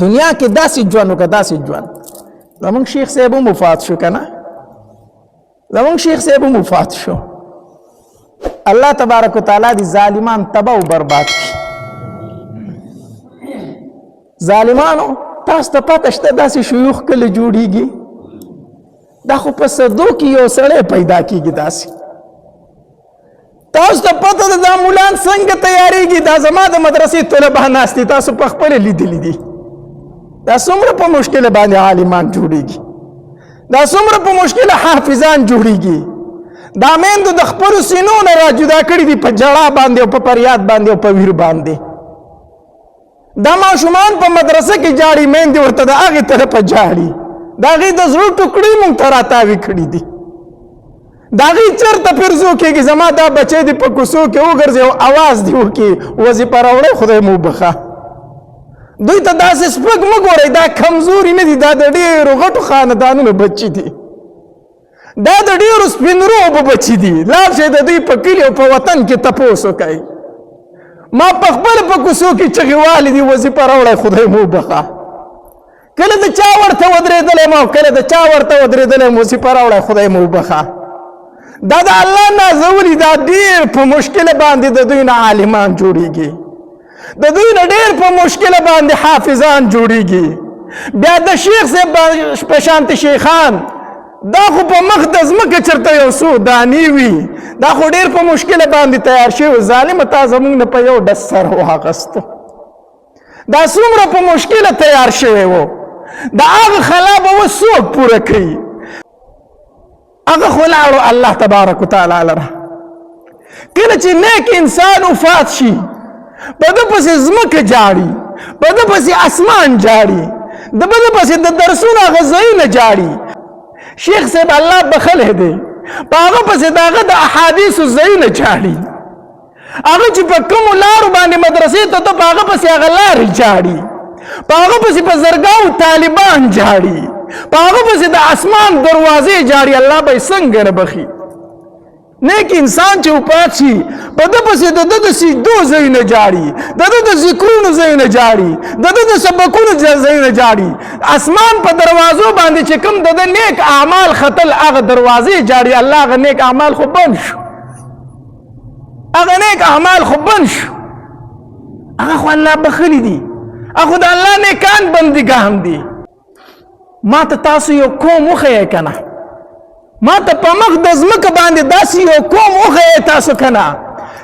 دنیا کې داسې ژوند وکړه داسې ژوند. زمونږ شیخ صاحب هم وفات شو که نه، زمونږ شیخ صاحب هم وفات شو. الله تبارک وتعالی دې ظالمان تباه و برباد کړي. ظالمانو تاسو ته پته شته داسې شیوخ کله جوړیږي؟ دا خو په صدو کې یو سړی پیدا کېږي. داسې تاسو ته پته ده دا مولان څنګه تیاریږي؟ دا زما د مدرسې طلبه ناست دي، تاسو په خپله لیدلي دي. دا څومره په مشکله باندې عالمان جوړیږي، دا څومره په مشکله حافظان جوړیږي. دا میندو د خپلو سینو نه را جدا کړي دي په جړا باندې او په فریاد باندې او په ویر باندې. دا ماشومان په مدرسه کې جاړي، میندې ورته د هغې طرفه جاړي، د هغې د زړه ټوکړې موږ ته راتاوي کړي دي. د هغې چېرته پرزو کېږي زما دا بچی دې په کوڅو کې وګرځي او اواز دې وکړي وظیفه راوړی خدای مو وبخه. دوی ته داسې سپک مه ګورئ، دا کمزوري نه دي، دا د ډېرو غټو خاندانونو بچي دي، دا د ډېرو سپین روبو بچي دي. لاړ شئ د دوی په کلي او په وطن کې تپوس وکئ. ما په خپله په کوڅو کې چغې والې دي وظیفه راوړی خدای مو وبخه. کله د چا ورته ودرېدلی یم او کله د چا ورته ودرېدلی یم وظیفه راوړی خدای مو وبخه. دا د الله نازولي، دا ډېر په مشکله باندې د دوی نه عالمان جوړېږي، د دوی نه ډېر په مشکله باندې حافظان جوړېږي. بیا د شیخ صاحب په شانتې شیخان دا خو په مخ د ځمکه چېرته یو څو دانې وي، دا خو ډېر په مشکله باندې تیار شوي. ظالمه تا زموږ نه په یو ډز سر واخیستو، دا څومره په مشکله تیار شوی و. د هغه خلا به اوس څوک پوره کوي؟ هغه خو لاړو الله تبارک وتعالی لره. کله چې نیک انسان وفات شي په ده پسې ځمکه جاړي، په ده پسې اسمان جاړي، د ده پسې د درسونو هغه ځایونه جاړي. شیخ صاحب الله بخلی دی، په هغه پسې د هغه د احادیثو ځایونه جاړي. هغه چې په کومو لارو باندې مدرسې ته ته په هغه پسې هغه لارې جاړي، په هغه پسې په زرګاو طالبان جاړي، په هغه پسې د اسمان دروازې جاړي. الله به یې څنګه نه بخي؟ نیک انسان چې وفات شي په ده پسې د ده د سجدو ځایونه جاړي، د ده د ذکرونو ځایونه جاړي، د ده د سبقونو ځایونه جاړي. اسمان په دروازو باندې چې کوم د ده نیک اعمال ختل هغه دروازې جاړي. الله هغه نیک اعمال خو بند شو، هغه نیک اعمال خو بند شو. هغه خو الله بخلي دي، هغه د الله نیکان بندګان دي. ما ته تاسو یو قوم وښیئ که نه، ما ته په مخ د ځمکه باندې داسې یو قوم وښیئ تاسو که نه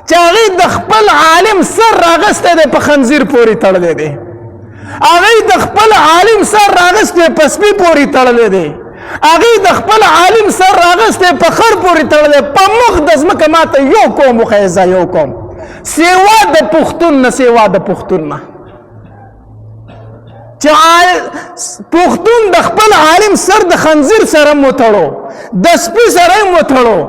چې هغوی د خپل عالم سر راغستی دی په خنزیر پورې تړلی دی، هغوی د خپل عالم سر راغستی په سپي پورې تړلی دی، هغوی د خپل عالم سر راغستی په خر پورې تړلی. په مخ د ځمکه ما ته یو قوم وښیئ، زه یو قوم سیوا د پښتون نه، سیوا د پښتون نه، چې پښتون د خپل عالم سر د خنزیر سره وتړو، د سپي سره یې وتړو،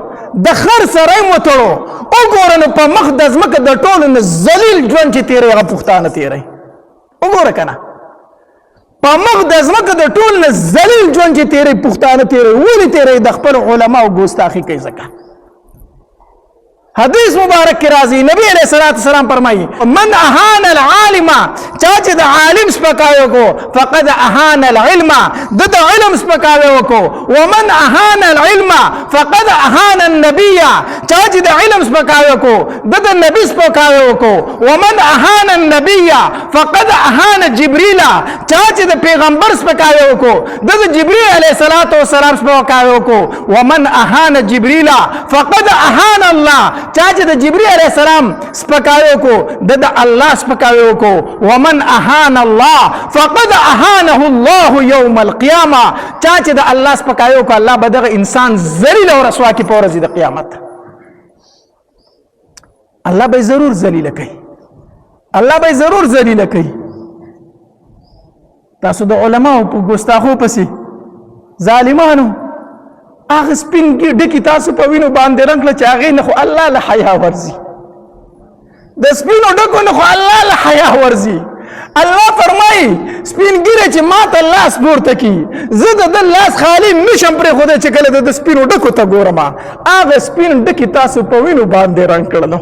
د خر سره یې وتړو. وګوره نو په مخ د ځمکه د ټولو نه ذلیل ژوند چې تېروي هغه پښتانه تېروي. وګوره که نه په مخ د ځمکه د ټولو نه ذلیل ژوند چې تېروي پښتانه تېروي. ولې تېروي؟ د خپلو علماو ګستاخي کوي. ځکه حدیث مبارک کی راضی نبی علیہ السلام فرمائی من احان العالم چاچے دا عالم سپکاوے کو فقد احان العلم دا علم سپکاوے کو ومن احان العلم فقد احان النبی چاچے دا علم سپکاوے کو دا نبی سپکاوے کو ومن احان النبی فقد احان جبریل چاچے دا پیغمبر سپکاوے کو دا جبریل علیہ السلام سپکاوے کو ومن احان جبریل فقد احان اللہ چاچے دا جبریل علیہ السلام سپکاوے کو دا اللہ سپکاوے کو ومن احان اللہ فقد احانہ اللہ یوم القیامہ چاچے دا اللہ سپکاوے کو اللہ بدغ انسان ذلیل اور رسوا کی پورزی دا قیامت. اللہ بھائی ضرور ذلیل کئی، اللہ بھائی ضرور ذلیل کئی. تاسو دا علماء پو گستاخو پسی ظالمانو آغا سپین ڈکی تاسو پوینو باندے رنگ لچاگئی نخو اللہ لحیاء ورزی دا سپینو ڈکو نخو اللہ لحیاء ورزی. اللہ فرمائی سپین گیرے چی مات اللہ سپورتا کی زد دا لاس خالی نشم پر خودے چکلے دا سپینو ڈکو تا گورما آغا سپین ڈکی تاسو پوینو باندے رنگ کرنو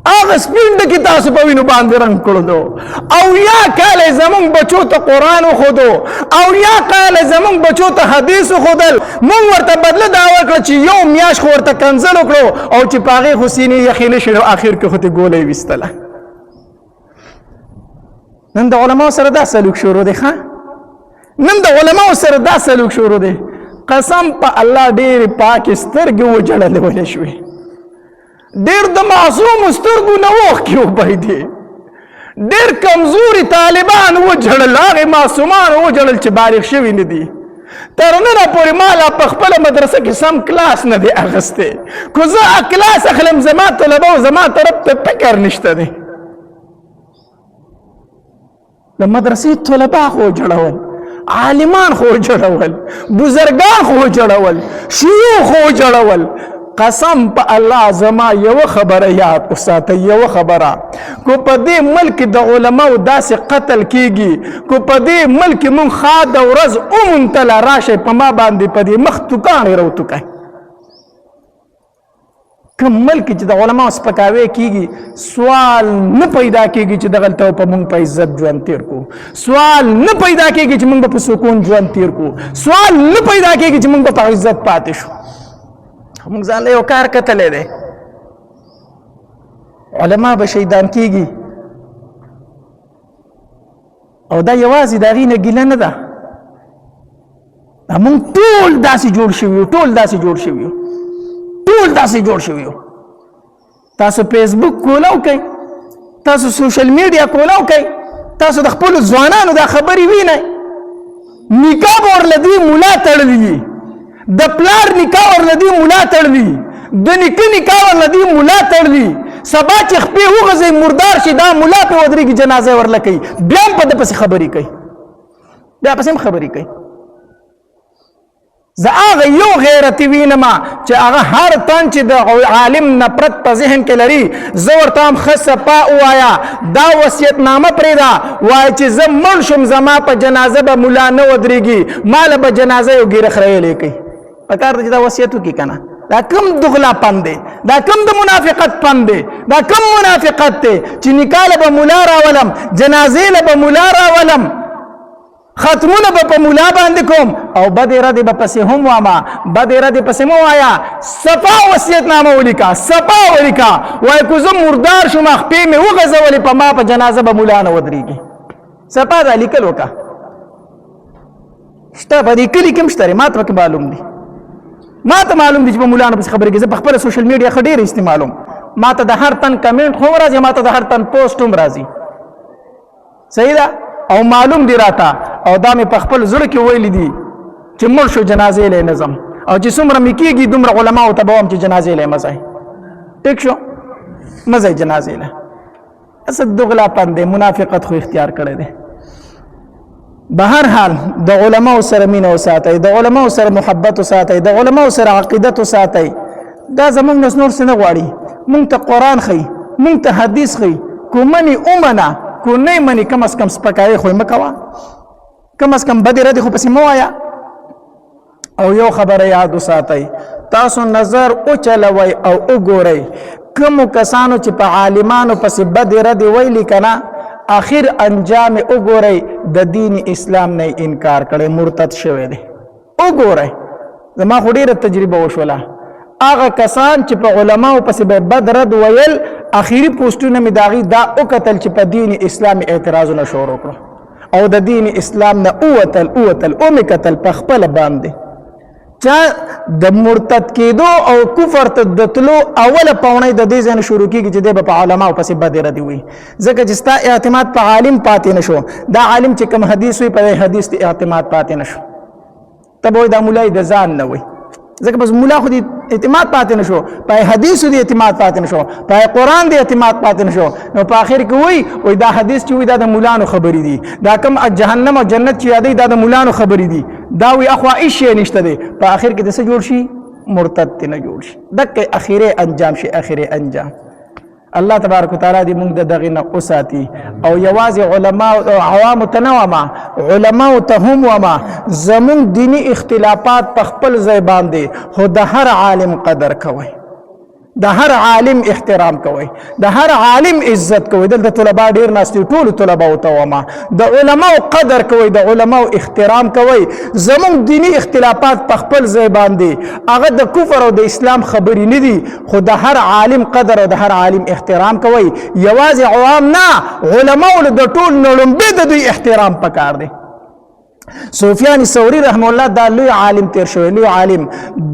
هغه سپین ډکي تاسو په وینو باندې رنګ کړو دو او یا کاله زمونږ بچو ته قرآن وښودو او یا کاله زمونږ بچو ته حدیث وښودل مونږ ورته بدله دا وکړه چې یو میاشت خو ورته کنځل وکړو او چې په هغې خو سینې یخې نه شي آخر کې خو تې ګوله یې ویستله نن د علماو سره دا سلوک شروع دی ښه نن د علماو سره دا سلوک شروع دی قسم په الله ډېرې پاکې سترګې وجړلې شوې ډېر د معصوم سترګو نه اوښکې وبهېدې ډېر کمزوري طالبان وجړل هغې معصومان وجړل چې بالغ شوي نه دي تر ننه پورې ما لا په خپله مدرسه کې سم کلاس نه دی اخیستی که زه کلاس اخلم زما طلبه او زما طرف ته فکر نشته دی د مدرسې طلبه خو وجړول عالمان خو وجړول بزرګان خو وجړول شیوخ خو وجړول قسم په الله زما یو خبره یاد وساته یو خبره کو په دې ملک د علماو داسې قتل کیږي کو په دې ملک مون خاد ورځ اومنتل راشه په ما باندې په دې مخ توکان روتوکای کوم ملک چې د علماو سپکاوی کیږي سوال نه پیدا کیږي چې دغلته په مونږ په عزت ژوند تیر کو سوال نه پیدا کیږي چې مونږ په سکون ژوند تیر کو سوال نه پیدا کیږي چې مونږ په عزت پاتې شو موږ ځان له یو کار کتلی دی علما به شهیدان کیږي او دا یوازې د هغې نه ګیله نه ده موږ ټول داسې جوړ شوي یو ټول داسې جوړ شوي یو ټول داسې جوړ شوي یو تاسو فیسبوک کولاو کوئ تاسو سوشل میډیا کولاو کوئ تاسو د خپلو ځوانانو دا خبرې وینئ نکاح به ورله دوی ملا تړلی دي د پلار نکاح ورله دوی ملا تړلی د نیکه نکاح ورله دوی ملا تړلی سبا چې خپې وغځئ مردار شي دا ملا پې ودرېږي جنازه یې ورله کوي بیا هم په ده پسې خبرې کوي بیا پسې هم خبرې کوي زه هغه یو غیرتي وینمه چې هغه هر تن چې د عالم نفرت په ذهن کې لري زه ورته هم ښه صفا ووایه دا وصیتنامه پرېږده وایه چې زه مړ شم زما په جنازه به ملا نه ودرېږي ما له به جنازه یو ګیره خریلی کوي په کار ده چې دا وصیت وکړي که نه دا کم دغلا پند دی دا کم د منافقت پند دی دا کم منافقت دی چې نکاح له به ملا راولم جنازې له به ملا راولم ختمونه به په ملا باندې کوم او بد ارادې به پسې هم وامه بد ارادې پسې مه وایه صفا وصیتنامه ولیکه صفا ولیکه وایه که زه مردار شوم خپې مې وغځولې په ما په جنازه به ملا نه ودرېږي صفا دا لیکل وکړه شته په دې کلي کې هم شته ما ته پکې معلوم دي ما ته معلوم دي چې په مولانو پسې خبرې کوي زه په خپله سوشل میډیا ښه ډېر استعمالوم ما ته د هر تن کمنټ هم راځي ما ته د هر تن پوسټ هم راځي صحیح ده او معلوم دی راته او دا مې په خپل زړه کې ویلي دي چې مړ شو جنازې له نظم او چې څومره مې کېږي دومره علماو ته به وایم چې جنازې له مه ځئ ټیک شو مه ځئ جنازې له اصل دغلاپن دی منافقت خو اختیار کړی دی به هر حال د علماو سره مینه وساتئ د علماو سره محبت وساتئ د علماو سره عقیدت وساتئ دا زموږ نه نور څه نه غواړي مونږ ته قرآن ښیي مونږ ته حدیث ښیي کو منې ومنه کو نه منې کم از کم سپکاوی خو یې مه کوه کم از کم بدې ردې خو پسې مه وایه او یو خبره یاد وساتئ تاسو نظر وچلوئ او وګورئ کومو کسانو چې په عالمانو پسې بدې ردې ویلي که نه آخر انجام وګورئ د دین اسلام نه انکار کړی مرتد شوی دی وګورئ زما خو ډېره تجربه وشوله هغه کسان چې په علماو پسې به بد رد ویل اخري پوسټونه مې د هغې دا وکتل چې په دین اسلام اعتراضونه شروع کړو او د دین اسلام نه ووتل ومې کتل په خپله باندې چا د مرتد کېدو او کفر ته د تلو اوله پاونۍ د دې ځای نه شروع کېږي چې دی به په علماو پسې بدې ردې وي ځکه چې ستا اعتماد په عالم پاتې نه شو دا عالم چې کوم حدیث وي په حدیث ته اعتماد پاتې نه شو ته به وایي دا ملا د ځان نه وي ځکه بس ملا خو دې اعتماد پاتې نه شو په حدیثو دې اعتماد پاتې نه شو په قرآن دې اعتماد پاتې نه شو نو په آخر کې وایي دا حدیث چې وایي دا د ملانو خبرې دي دا کوم جهنم او جنت چې یادوي دا د ملانو خبرې دي دا وایي اخوا هېڅ شی نشته دی په آخر کې د څه جوړ شي مرتد ته نه جوړ شي دقه اخیری انجام شي اخیری انجام الله تبارک وتعالى دې موږ د دغې نه وساتي او یوازې علما او عوامو ته نه وامه علماو ته هم وامه زموږ دیني اختلافات په خپل ځای باندې خو د هر عالم قدر کوئ د هر عالم احترام کوئ، د هر عالم عزت کوئ. دلته طلبا ډېر ناست دي، ټولو طلباو ته وایم د علماو قدر کوئ، د علماو احترام کوئ. زموږ دینی اختلافات په خپل ځای باندې هغه د کفر او د اسلام خبرې نه دي، خو د هر عالم قدر او د هر عالم احترام کوئ. یوازې عوام نه، علماو له د ټول نه لومبې د دوی احترام پکار دی. سفیان ثوری رحم الله دا لوی عالم تیر شوی، لوی عالم،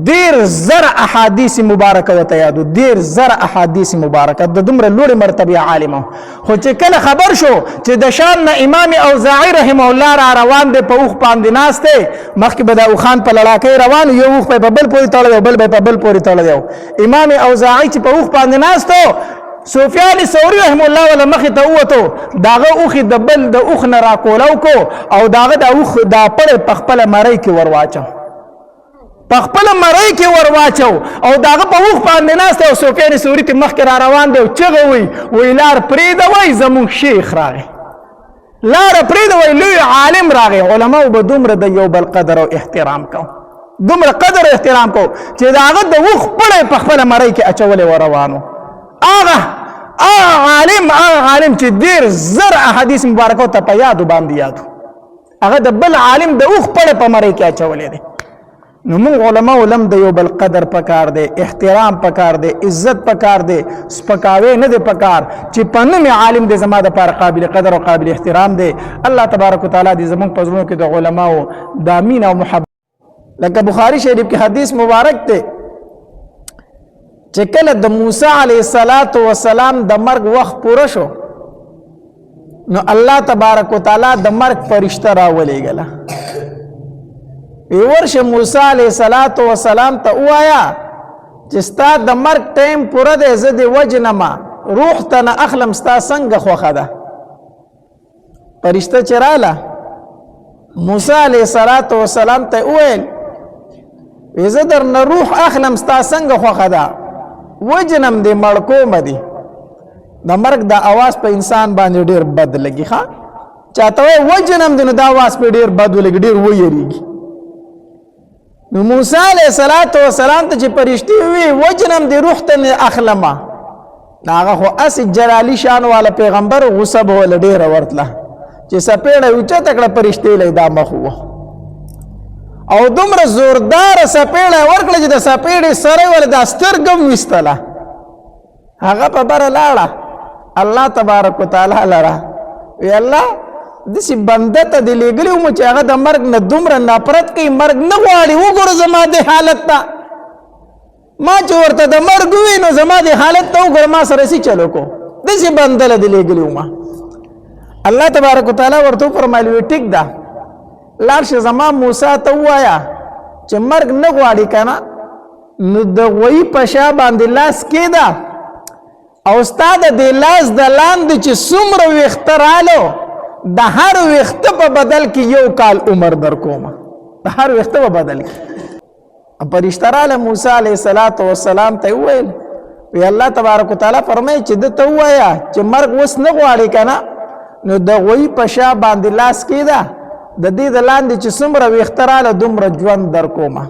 ډیر زر احادیث مبارکه وته یادو، ډیر زر احادیث مبارکه، د دومره لوړ مرتبه عالم. خو چې کله خبر شو چې د شام نه امام اوزاعی رحم الله را روان دی، په اوخ باندې ناسته، مخکې به د اوخان په لړاکۍ روان، یو اوخ په بل پورې تړلی، بل په بل پورې تړلی. امام اوزاعی چې په اوخ باندې ناستو، سفیان ثوری رحم الله ولا مخې ته ووتو، داغه اوخې د بل د اوخ نه راکولو کو او داغه د اوخ دا پړې په خپله مرۍ کې ورواچو، په خپله مرۍ کې ورواچو او داغه په اوخ باندې ناسته او سفیان ثوری ته مخکې را روان دی او چغه وی لار پرېږدوئ زموږ شیخ راغی، لار پرېږدوئ لوی عالم راغی. علماو به دومره د یو بل قدر او احترام کو، دومره قدر او احترام کو چې داغه د اوخ پړې په خپله مرۍ کې اچولې و روانو. آغا عالم چې ډیر زر احادیث مبارکو ته په یادو باندې یادو، هغه د بل عالم د اوخ پړې په مرۍ کې اچولې دی. نو موږ علماو لم د یو بل قدر پکار دی، احترام پکار دی، عزت پکار دی، سپکاوی نه دی پکار چې په نوم عالم دی زما دپاره قابل قدر او قابل احترام دی. الله تبارک وتعالی دې زموږ په زړونو کې د علماو د مینه او محبت، لکه بخاری شریف کې حدیث مبارک دی چې کله د موسی علیه السلام د مرګ وخت پوره شو، نو الله تبارک وتعالی د مرګ فرشته راولېږله، ورشه موسی علیه السلام ته ووایه چې ستا د مرګ ټایم پوره دی، زه دې وجنمه، روح ته نه اخلم، ستا څنګه خوښه ده؟ فرشته چې راله موسی علیه السلام ته وویل زه درنه روح اخلم، ستا څنګه خوښه ده؟ وجنم دې مړ کومه دي. د مرګ دا اواز په انسان باندې ډیر بد لګي، ښه چاته وایي وجنم دې، نو دا اواز په ډیر بد ولګي، ډیر ویریږي. نو موسی علیه السلام ته چې فرشتي وی وجنم دې روح ته نه اخلمه، هغه خو اسې جلالي شان والا پیغمبر، غصه به وله ډیره ورتله چې سپېړه اوچته کړه فرشتې له دا مخ ووه او دومره زوردار سپېړه ورکړه چې د سپېړې سره ول د سترګه ویستله، هغه په بره لاړه الله تبارک وتعالی لره، وی الله داسې بنده ته دې لېږلي وم چې هغه د مرګ نه دومره نفرت کوي، مرګ نه غواړي، وګوره زما دې حالت ته، ما چې ورته د مرګ ووي نو زما دې حالت ته وګوره، ما سره سي چلو کو، داسې بنده له دې لېږلي وم. الله تبارک وتعالی ورته وفرمایل وی ټیک ده، لاړ شه زما موسی ته ووایه چې مرګ نه غواړي که نه، نو د غویي په شا باندې لاس کېده او ستا د دې لاس د لاندې چې څومره ویښته رالو، د هر ویښته په بدل کې 1 کال عمر در کومه، د هر ویښته په بدل کې. فرشته راله موسی علیه السلام ته وویل، وی الله تبارک وتعالی فرمایي چې ده ته ووایه چې مرګ اوس نه غواړي که نه، نو د غویي په شا باندې لاس کېده، د دې د لاندې چې څومره ویښته راله دومره ژوند در کومه.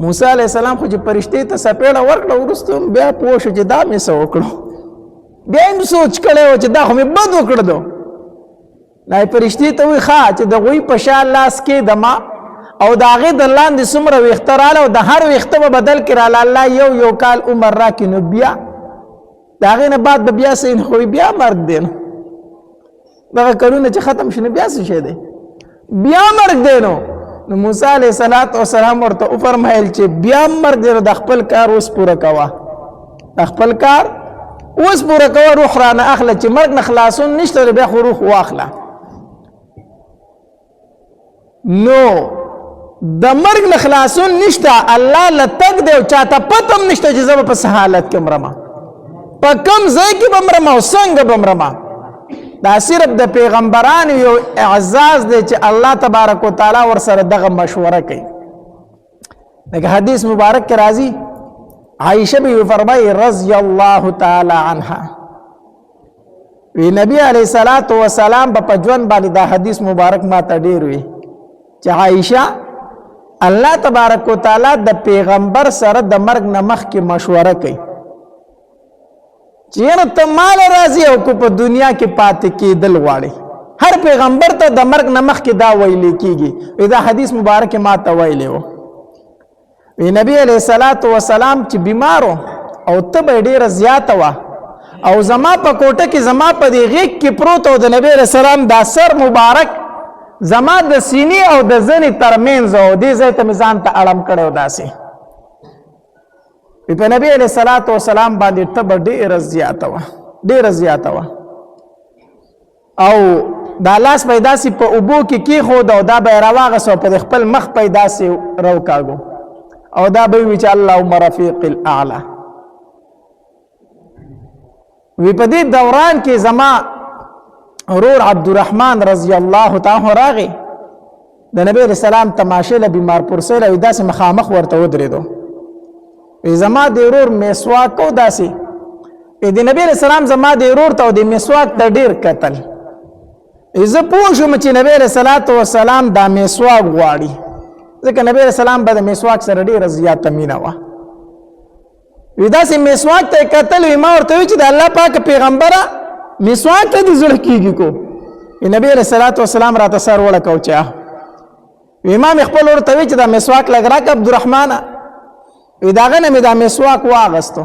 موسی علیه السلام خو چې فرشتې ته سپېړه ورکړه، وروسته بیا پوه شو چې دا مې څه وکړو، بیا هم سوچ کړی و چې دا خو مې بد وکړه دو. دا فرشتې ته وایي ښه چې د غوی په شا لاس کېدمه او د هغې د لاندې څومره ویښته راله او د هر ویښته په بدل کې راله الله 1 کال عمر راکړي، نو بیا د هغې نه بعد به بیا څه خو بیا مرګ دی، نو دغه کلونه چې ختم شي نو بیا څه شی دی، بیا مرګ دی. نو موسی علیه السلام ورته وفرمایل چې بیا مرګ دی، نو د خپل کار اوس پوره کوه، د خپل کار اوس پوره کوه، روح رانه اخله چې مرګ نه خلاصون نشته، بیا خو روح واخله. نو د مرګ نه خلاصون نشته، الله له تګ دی او چاته پته هم نشته چې زه به په څه حالت کې مرمه، په کوم ځای کې به مرمه او څنګه به مرمه. دا صرف د پیغمبرانو یو اعزاز دی چې الله تبارک وتعالی ورسره دغه مشوره کوي. لکه حدیث مبارک کې راځي، عائشه بی فرمایي رضی الله تعالی عنها، وی نبی علیه السلام په ژوند باندې دا حدیث مبارک ما ته ډیر وی چې عائشه الله تبارک وتعالی د پیغمبر سره د مرګ نه مخکې مشوره کوي چې یاره ته مال راځي او کو په دنیا کې پاتې کېدل غواړي. هر پیغمبر ته د مرګ نه مخکې دا ویلې کېږي. دا حدیث مبارک ما ته ویلی و. نبی علیه الصلاة والسلام چې بیمارو او تبه ډیره زیاته وه او زما په کوټه کې زما په دې غیږ کې پروت او د نبی علیه السلام دا سر مبارک زما د سینې او د زنې ترمنځ او دې ځای ته مې ځان ته اړم کړی و داسې. په نبی علیه الصلاة والسلام باندې تبه ډیره زیاته وه ډیره زیاته وه او دا لاس به یې داسې په اوبو کې کېښود او دا به یې راواغست او په خپل مخ به یې داسې راوکاږو او دا به وی چې اللهم رفیق الاعلى. وی په دې دوران کې زما ورور عبدالرحمن رضی الله تعالی راغی د نبی علیہ السلام تماشې له بیمار پرسۍ له داسې مخامخ ورته ودرېدو. وی زما د ورور مسواک او داسې د نبی علیہ السلام زما د ورور ته او د مسواک ته ډېر کتل. زه پوه شوم چې نبی علیہ الصلاة والسلام دا مسواک غواړي ځکه نبی علیہ السلام به د مسواک سره ډېره زیاته مینه وه. وی داسې مسواک ته یې کتل. وی ما ورته وی چې د الله پاک پیغمبره مسواک ته دې زړه کېږي کو. نبی علیہ الصلاة والسلام راته سر وړکو چې وی ما مې خپل ورته وی چې دا مسواک لږ راکړه عبدالرحمنه. وی د هغه نه مې دا مسواک واغستو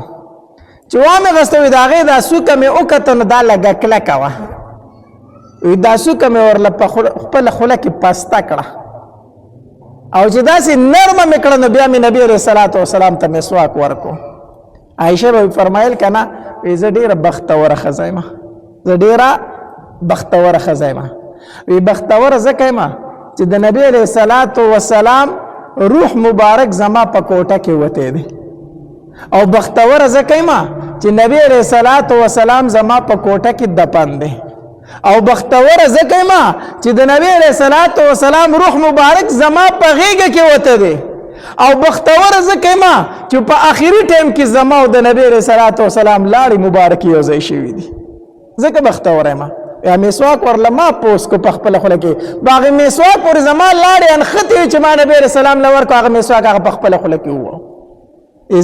چې وامې غستو. وی د هغې دا څوکه مې وکتو نو دا لږه کلکه وه. وی دا څوکه مې ورله په خپله خوله کې پسته کړه او چې داسې نرمه مې کړه نو بیا مې نبي علیه الصلاة والسلام ته مسواک ورکو. عایشه به فرمایل که نه وی زه ډېره بختوره ښځه یم زه ډېره بختوره ښځه یم. وی بختوره ځکه یم چې د نبي علیه الصلاة والسلام روح مبارک زما په کوټه کې وتی دی او بختوره ځکه یم چې نبي علیه الصلاة والسلام زما په کوټه کې دفن دی او بختوره ځکه یم چې د نبی علیه الصلاة والسلام روح مبارک زما په غیږه کې وته دی او بختوره ځکه یم چې په آخري ټایم کې زما او د نبی علیه الصلاة والسلام لاړې مبارکې یو ځای شوي دي ځکه بختوره یم. یا مسواک ورله ما پوس کو په خپله خوله کې په هغې مسواک پورې زما لاړې انښتې وي چې ما نبي علیه السلام له ورکړو هغه مسواک هغه په خپله خوله کې ووه.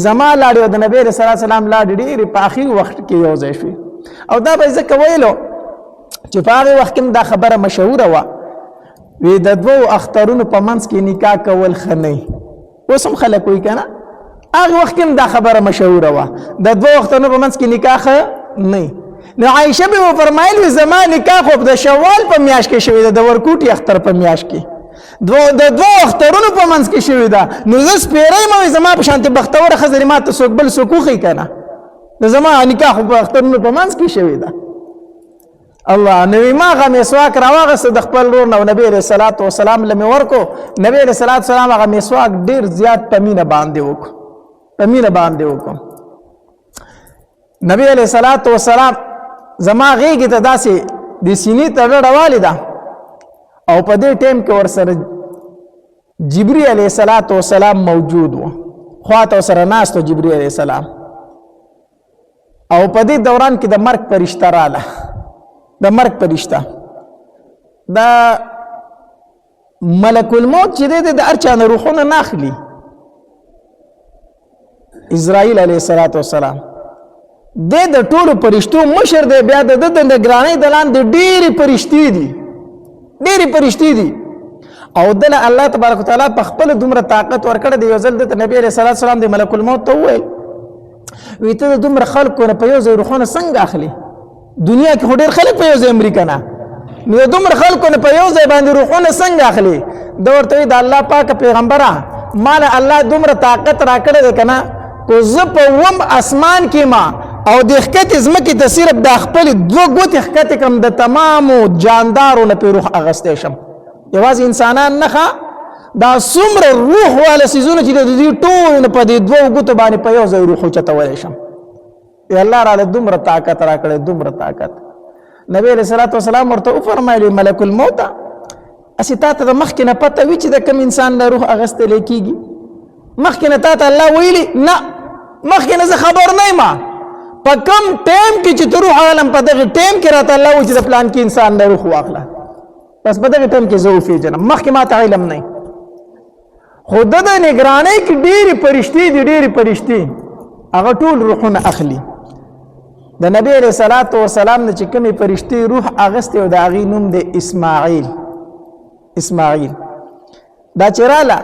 زما لاړې او د نبي علیه السلام لاړې ډېرې په آخري وخت کې یو ځای شوي او دا به یې ځکه ویلو چې په هغې وخت کې دا خبره مشهوره وه. وی د دوو اخترونو په منځ کې نکاح کول ښه نه وي. اوس هم خلک وایي که نه هغې وخت کې دا خبره مشهوره وه د دوو اخترونو په منځ کې نکاح ښه نه وي. نو عایشه به وفرمایل وي زما نکاح خو د شوال په میاشت کې شوې ده د ورکوټي اختر په میاشت کې د دوو اخترونو په منځ کې شوې ده. نو زه سپېره یم وایي زما په شانتې بختوره ښځه ما ته څوک بل څوک وښیي که نه نو زما نکاح خو په اخترونو په منځ کې شوې ده. الله نبی ما هغه مسواک راواغسته د خپل ورور نه او نبی علیه الصلاة والسلام له مې ورکو. نبی علیه الصلاة والسلام هغه مسواک ډېر زیات په مینه باندې وکړو په مینه باندې وکړو. نبی علیه الصلاة والسلام زما غیږې ته داسې د سینې ته ډډه والده او په دې ټایم کې ورسره جبري علیه الصلاة والسلام موجود و خواته ورسره ناست و جبري علیه السلام او په دې دوران کې د مرګ فرشته راله د مرګ فرشته دا ملک الموت چې دی د هر چا نه روحونه نه اخلي. اسرائیل علیه الصلاة والسلام دی د ټولو فرشتو مشر دی بیا د ده د نګرانۍ د لاندې ډېرې فرشتې دي ډېرې فرشتې دي او دله الله تبارک وتعالی په خپله دومره طاقت ورکړی دی. یو ځل دته نبي علیه الصلاة والسلام د ملک الموت ته وویل وی ته د دومره خلکو نه په یو ځای روحونه څنګه اخلي دنیا کې خو ډېر خلک په یو ځای مري که نه نو د دومره خلکو نه په یو ځای باندې روحونه څنګه اخلي. ده ورته وایي د الله پاکه پیغمبره ما له الله دومره طاقت راکړی دی که نه کو زه په اووم اسمان کې ما او د ښکتې ځمکې ته صرف دا خپلې دوه ګوتې ښکتې کړم د تمامو جاندارو نه پې روح اخیستی شم. یوازې انسانان نه ښه دا څومره روح واله څیزونه چې د دې ټولو نه په دې دوو ګوتو باندې په یو ځای روح اوچتولی شم. الله راله دومره طاقت راکړی دومره طاقت. نبی علیه الصلاة والسلام ورته وفرمایل ملک الموت اسې تا ته د مخکې نه پته وي چې د کوم انسان له روح اخیستلی کېږي مخکې نه تا ته الله ویلي نه مخکې نه زه خبر نه یم په کوم ټایم کې چې ته روح اخلم په دغه ټایم کې راته الله وایي چې د پلان کې انسان له روح واخله بس په دغه ټایم کې زه وپېژنم مخکې ما ته علم نه خو د نگرانۍ کې ډېرې فرشتې دي، ډېرې فرشتې هغه ټول روحونه اخلي. د نبی علیه الصلاة والسلام نه چې کومې فرشتې روح اخیستی او د هغې نوم دی اسماعیل. دا چې راله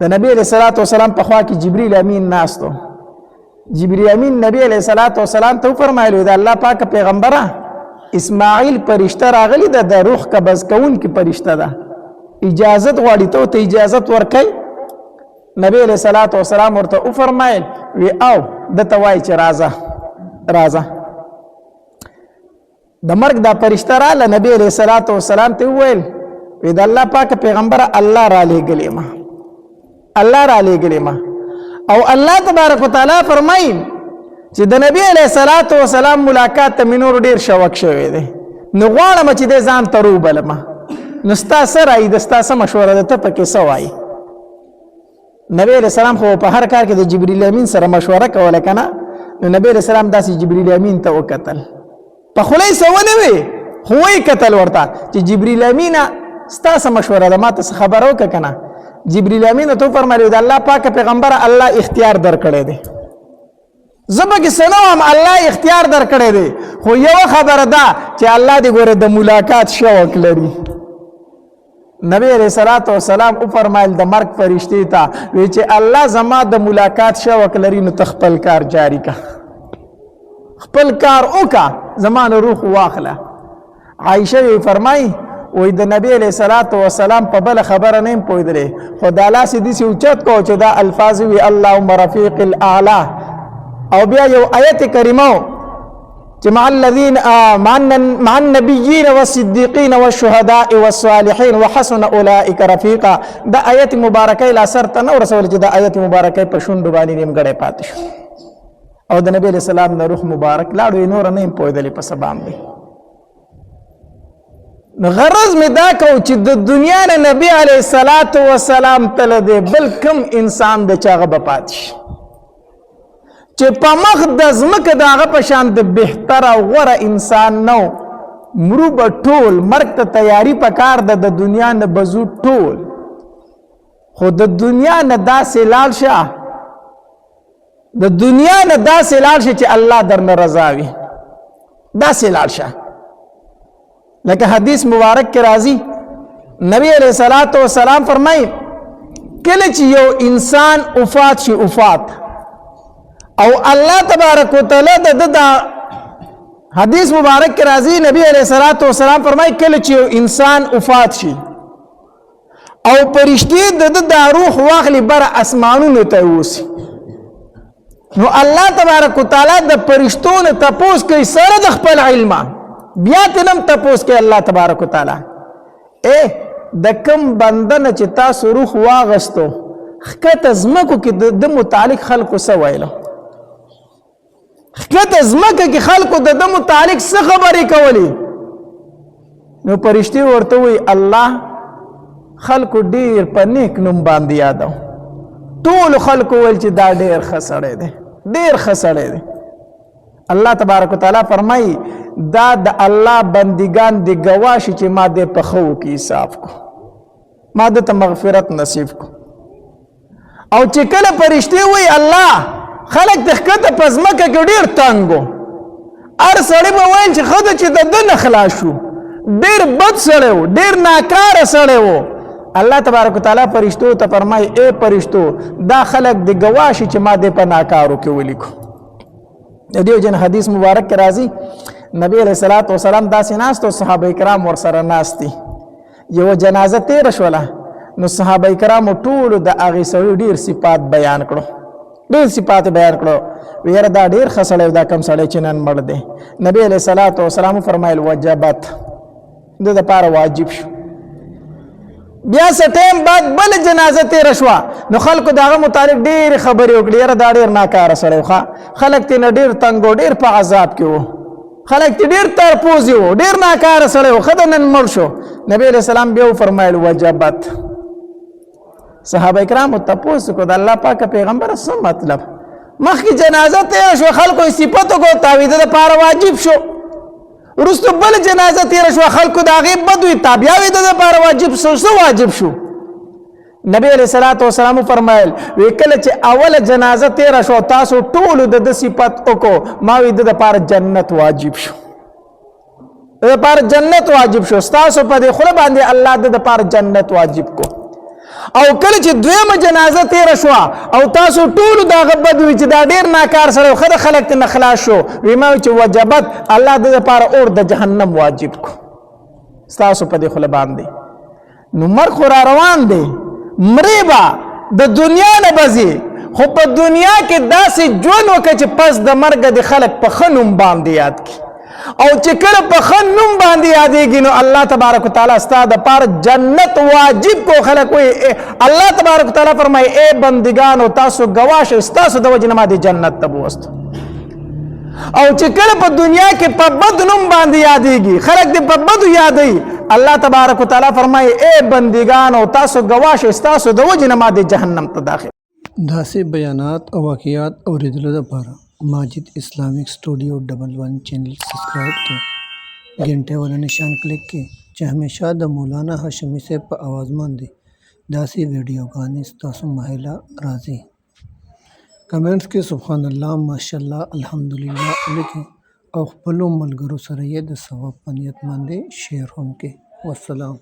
د نبی علیه الصلاة والسلام په خوا کې جبریل امین ناست و. جبریل امین نبی علیه الصلاة والسلام ته وفرمایلو د الله پاک پیغمبره اسماعیل فرشته راغلی ده، د روح قبض کوونکې فرشته ده، اجازت غواړي ته ورته اجازت ورکوي؟ نبی علیه الصلاة والسلام ورته وفرمایل وی او دته وایي چې راځه د مرګ دا فرشته راله. نبی علیه الصلاة والسلام ته وویل وی د الله پاک پیغمبره الله را لېږلې ما او الله تبارک وتعالی فرمایي چې د نبی علیه الصلاة والسلام ملاقات ته مې نور ډېر شوق شوی دی، نو غواړم چې دی ځان ته روبلمه. نو ستا څه رایي ده، ستا څه مشوره ده، ته پکې څه وایي؟ نبی علیه السلام خو په هر کار کې د جبریل امین سره مشوره کوله که نه؟ نو نبی علیه السلام داسې جبریل امین ته وکتل، په خوله یې څه ونه وی خو ویې کتل ورته چې جبریل امینه ستا څه مشوره ده، ما ته څه خبره وکړه که نه؟ جبریل امین ته وفرمایل د الله پاک پیغمبره الله اختیار درکړی دی، زه پکې څه نه وم، الله اختیار درکړی دی، خو یوه خبره ده چې الله دې ګوره د ملاقات شوق لري. نبی علیه الصلاة والسلام وفرمایل د مرګ فرشتې ته وی چې الله زما د ملاقات شوق لري، نو ته خپل کار جاری که، خپل کار وکړه، زما نه روح واخله. عایشه وی فرمایي وی د نبی علیه الصلاة والسلام په بله خبره نه یم پوهېدلی، خو دا لاس یې داسې اوچت کو چې دا الفاظ وي اللهم رفیق الاعلی، او بیا یو آیت کریمه چې مع النبیین والصدیقین والشهداء والصالحین وحسن اولئک رفیقا. دا آیت مبارکه لا سر ته نه ورسول چې دا آیت مبارکه په شونډو باندې نیمګړی پاتې شو او د نبی علیه السلام نه روح مبارک لاړو، یې نوره نه یم پوهېدلې په څه باندې. غرض می دا کو چې د دنیا نه نبی علیه الصلاة والسلام تله دی بل کم انسان د چاغه به پاتې شي چې په مخ د ځمکه د هغه په شان د بهتر او غوره انسان نو. مرو به ټول مرګ ته تیاری پکار ده، د دنیا نه بزو ټول، خو د دنیا نه داسې لاړ شه، د دنیا نه داسې لاړ شه چې الله درنه رضا وي، داسې لاړ شه. لکه حدیث مبارک کې راځي نبی علیه الصلاة والسلام فرمایي کله چې یو انسان وفات شي وفات او الله تبارک وتعالی د حدیث مبارک کې راځي نبی علیه الصلاة والسلام فرمایي کله چې یو انسان وفات شي او فرشتې د روح واخلي بر اسمانونو ته ووسي، نو الله تبارک وتعالی د فرشتو نه تپوس کوي سره د خپل علمه، بیا تنم تپوس کوي الله تبارک وتعالی د کم بنده نه چې تاسو روح واغستو ښکته ځمکو کې د متعلق خلکو څه ویلو، ښکته ځمکه کې خلکو د متعلق څه خبرې کولې؟ نو فرشتې ورته وایي الله خلکو ډېر په نیک نوم باندې یادو، ټولو خلکو ویل چې دا ډېر ښه سړی دی، ډېر ښه سړی دی. الله تبارک وتعالی فرمایي دا د الله بندگان دی گواه شي چې ما دې په ښو کې حساب کو، ما دې ته مغفرت نصیب کو. او چې کله فرشتې وایي الله خلک د ښکته په ځمکه کې ډېر تنګ و، هر سړی به ویل چې ښه ده چې د ده نه خلاص شو، ډېر بد سړی و، ډېر ناکاره سړی و. الله تبارک وتعالی فرشتو ته فرمایي ای فرشتو دا خلک د گواه شي چې ما دې په ناکارو کې ولیکو. د دې جن حدیث مبارک کې راځي نبی علیه الصلاة والسلام داسې ناست او صحابه کرام ورسره ناست دي، یوه جنازه تېره شوله، نو صحابه کرامو ټولو د هغې سړي ډېر صفات بیان کړو، ډېر صفات بیان کړو، وی یاره دا ډېر ښه سړی دا کم سړی چې نن مړ دی. نبی علیه الصلاة والسلام وفرمایل وجبت، د دپاره واجب شو. بیا څه ټایم بعد بل جنازه تېره شوه، نو خلکو د هغه متعلق ډېرې خبرې وکړې، یاره دا ډېر ناکاره سړی و، خلک ترې نه ډېر تنګ و، ډېر په عذاب کې و، خلک ترې ډېر ترپوزي و، ډېر ناکاره سړی و، ښه ده نن مړ شو. نبی علیه السلام بیا وفرمایل وجبت. صحابه کرامو تپوس کو د الله پاک پیغمبر څه مطلب؟ مخکې جنازه تېره شوه خلکو یې صفت وکړو تاویده دپاره واجب شو، وروسته بل جنازه تېره شوه خلکو د هغې بد وي تا بیا وي د دپاره واجب شو، څه واجب شو؟ نبی علیہ الصلوۃ والسلام فرمایل وی کله چې اول جنازه تیر شو تاسو ټول د صفات وکړو ما وی د پاره جنت واجب شو د پاره جنت واجب شو تاسو په دې خله باندې الله د پاره جنت واجب کو او کله چې دویمه جنازه تیر شو او تاسو ټول دا غبد وی چې دا ډیر ناکار سره خره خلق ته نخلاص شو وی ما چې وجبت الله د لپاره اور د جهنم واجب کو تاسو په دې خله باندې نو مر خو روان دی مریبا د دنیا نه بزي خو په دنیا کې داسې ژوند وکړي چې پس د مرګ د خلق په خنوم باندې یاد کی او چې کله په خنوم باندې یادېږي نو الله تبارک وتعالى ستاسو د پاره جنت واجب کو خلق وي الله تبارک وتعالى فرمایي اے بندگانو تاسو گواش تاسو د وجه نه ما د جنت ته بوست او چې کله په دنیا کې په بد نوم باندې یادېږي خلق دې په بد یادې الله تبارک وتعالى فرمایي اے بندگانو تاسو گواش تاسو د وجه نه ما د جهنم ته داخل داسې بیانات او واقعات اوریدلو لپاره ماجد اسلامک سټوډیو 11 چینل سبسکرائب کړئ घंटे वाला निशान क्लिक کړئ چې همیشه د مولانا هاشمي صاحب په आवाज باندې داسې ویډیوګانې ستاسو مهاله راځي کمنټس کې سبحان الله ماشاءالله الحمدلله لیکئ او خپلو ملګرو سره یې د ثواب په نیت باندې شیر هم کړئ والسلام